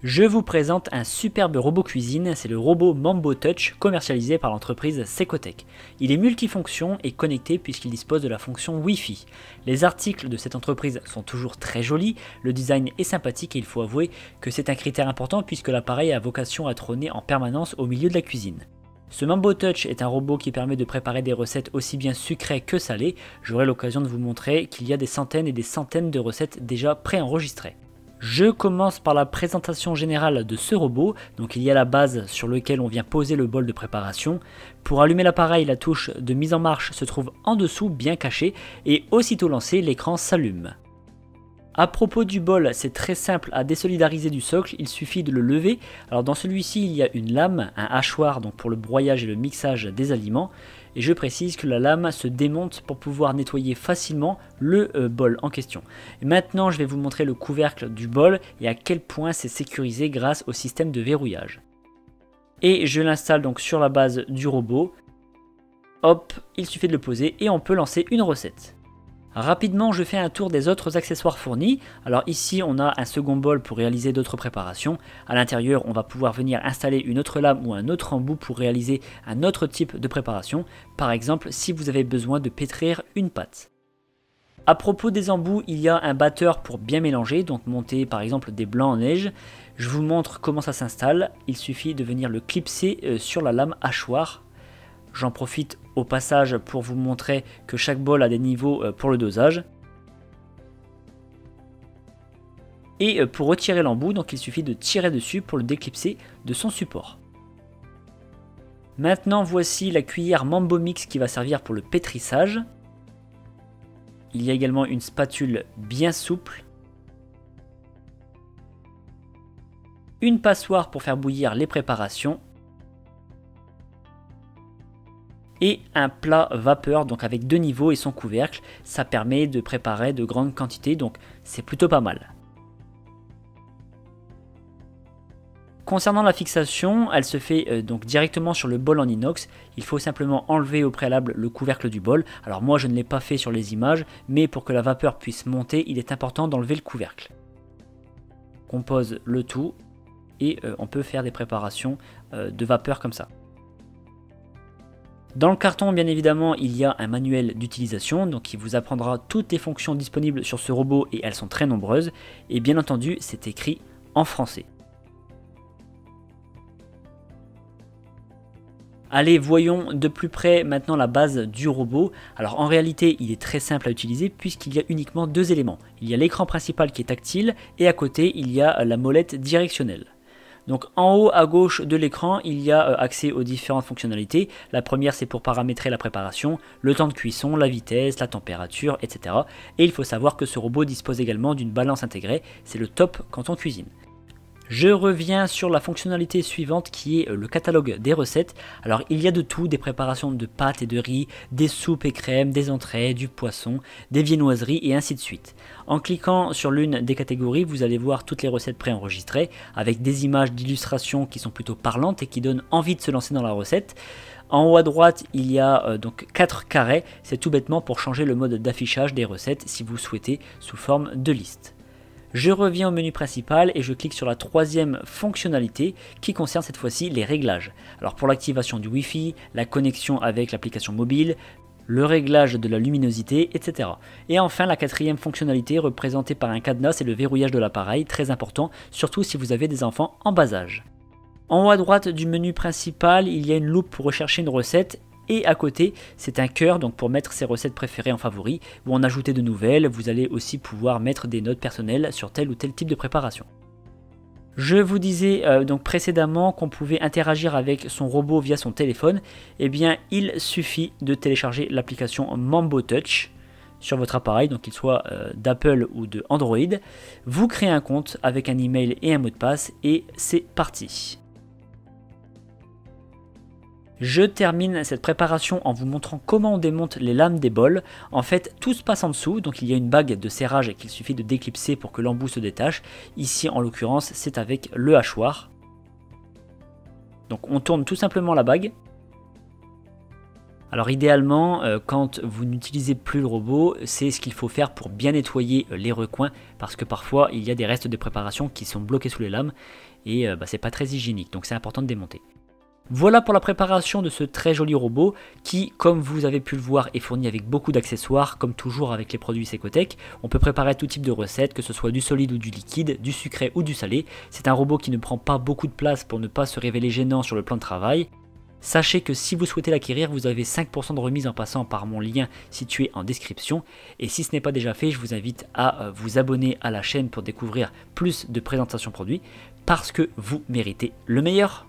Je vous présente un superbe robot cuisine, c'est le robot Mambo Touch commercialisé par l'entreprise Secotech. Il est multifonction et connecté puisqu'il dispose de la fonction Wi-Fi. Les articles de cette entreprise sont toujours très jolis, le design est sympathique et il faut avouer que c'est un critère important puisque l'appareil a vocation à trôner en permanence au milieu de la cuisine. Ce Mambo Touch est un robot qui permet de préparer des recettes aussi bien sucrées que salées. J'aurai l'occasion de vous montrer qu'il y a des centaines et des centaines de recettes déjà préenregistrées. Je commence par la présentation générale de ce robot. Donc il y a la base sur laquelle on vient poser le bol de préparation. Pour allumer l'appareil, la touche de mise en marche se trouve en dessous, bien cachée, et aussitôt lancé, l'écran s'allume. A propos du bol, c'est très simple à désolidariser du socle, il suffit de le lever. Alors dans celui-ci, il y a une lame, un hachoir donc pour le broyage et le mixage des aliments. Et je précise que la lame se démonte pour pouvoir nettoyer facilement le bol en question. Et maintenant, je vais vous montrer le couvercle du bol et à quel point c'est sécurisé grâce au système de verrouillage. Et je l'installe donc sur la base du robot. Hop, il suffit de le poser et on peut lancer une recette. Rapidement, je fais un tour des autres accessoires fournis. Alors ici, on a un second bol pour réaliser d'autres préparations. À l'intérieur, on va pouvoir venir installer une autre lame ou un autre embout pour réaliser un autre type de préparation. Par exemple, si vous avez besoin de pétrir une pâte. À propos des embouts, il y a un batteur pour bien mélanger, donc monter par exemple des blancs en neige. Je vous montre comment ça s'installe. Il suffit de venir le clipser sur la lame hachoir. J'en profite au passage pour vous montrer que chaque bol a des niveaux pour le dosage. Et pour retirer l'embout, donc il suffit de tirer dessus pour le déclipser de son support. Maintenant, voici la cuillère Mambo Mix qui va servir pour le pétrissage. Il y a également une spatule bien souple. Une passoire pour faire bouillir les préparations. Et un plat vapeur donc avec deux niveaux et son couvercle, ça permet de préparer de grandes quantités, donc c'est plutôt pas mal. Concernant la fixation, elle se fait donc directement sur le bol en inox. Il faut simplement enlever au préalable le couvercle du bol. Alors moi je ne l'ai pas fait sur les images, mais pour que la vapeur puisse monter, il est important d'enlever le couvercle. On pose le tout et on peut faire des préparations de vapeur comme ça. Dans le carton, bien évidemment, il y a un manuel d'utilisation, donc qui vous apprendra toutes les fonctions disponibles sur ce robot et elles sont très nombreuses. Et bien entendu, c'est écrit en français. Allez, voyons de plus près maintenant la base du robot. Alors en réalité, il est très simple à utiliser puisqu'il y a uniquement deux éléments. Il y a l'écran principal qui est tactile et à côté, il y a la molette directionnelle. Donc en haut à gauche de l'écran, il y a accès aux différentes fonctionnalités. La première, c'est pour paramétrer la préparation, le temps de cuisson, la vitesse, la température, etc. Et il faut savoir que ce robot dispose également d'une balance intégrée, c'est le top quand on cuisine. Je reviens sur la fonctionnalité suivante qui est le catalogue des recettes. Alors il y a de tout, des préparations de pâtes et de riz, des soupes et crèmes, des entrées, du poisson, des viennoiseries et ainsi de suite. En cliquant sur l'une des catégories, vous allez voir toutes les recettes préenregistrées avec des images d'illustrations qui sont plutôt parlantes et qui donnent envie de se lancer dans la recette. En haut à droite, il y a donc 4 carrés, c'est tout bêtement pour changer le mode d'affichage des recettes si vous souhaitez sous forme de liste. Je reviens au menu principal et je clique sur la troisième fonctionnalité qui concerne cette fois-ci les réglages. Alors pour l'activation du Wi-Fi, la connexion avec l'application mobile, le réglage de la luminosité, etc. Et enfin la quatrième fonctionnalité représentée par un cadenas, c'est le verrouillage de l'appareil, très important, surtout si vous avez des enfants en bas âge. En haut à droite du menu principal, il y a une loupe pour rechercher une recette. Et à côté, c'est un cœur donc pour mettre ses recettes préférées en favoris ou en ajouter de nouvelles. Vous allez aussi pouvoir mettre des notes personnelles sur tel ou tel type de préparation. Je vous disais donc précédemment qu'on pouvait interagir avec son robot via son téléphone. Eh bien, il suffit de télécharger l'application Mambo Touch sur votre appareil, donc qu'il soit d'Apple ou de Android. Vous créez un compte avec un email et un mot de passe et c'est parti. Je termine cette préparation en vous montrant comment on démonte les lames des bols. En fait, tout se passe en dessous, donc il y a une bague de serrage qu'il suffit de déclipser pour que l'embout se détache. Ici, en l'occurrence, c'est avec le hachoir. Donc on tourne tout simplement la bague. Alors idéalement, quand vous n'utilisez plus le robot, c'est ce qu'il faut faire pour bien nettoyer les recoins, parce que parfois il y a des restes de préparation qui sont bloqués sous les lames, et c'est pas très hygiénique, donc c'est important de démonter. Voilà pour la préparation de ce très joli robot qui, comme vous avez pu le voir, est fourni avec beaucoup d'accessoires, comme toujours avec les produits Secotech. On peut préparer tout type de recettes, que ce soit du solide ou du liquide, du sucré ou du salé. C'est un robot qui ne prend pas beaucoup de place pour ne pas se révéler gênant sur le plan de travail. Sachez que si vous souhaitez l'acquérir, vous avez 5% de remise en passant par mon lien situé en description. Et si ce n'est pas déjà fait, je vous invite à vous abonner à la chaîne pour découvrir plus de présentations produits, parce que vous méritez le meilleur.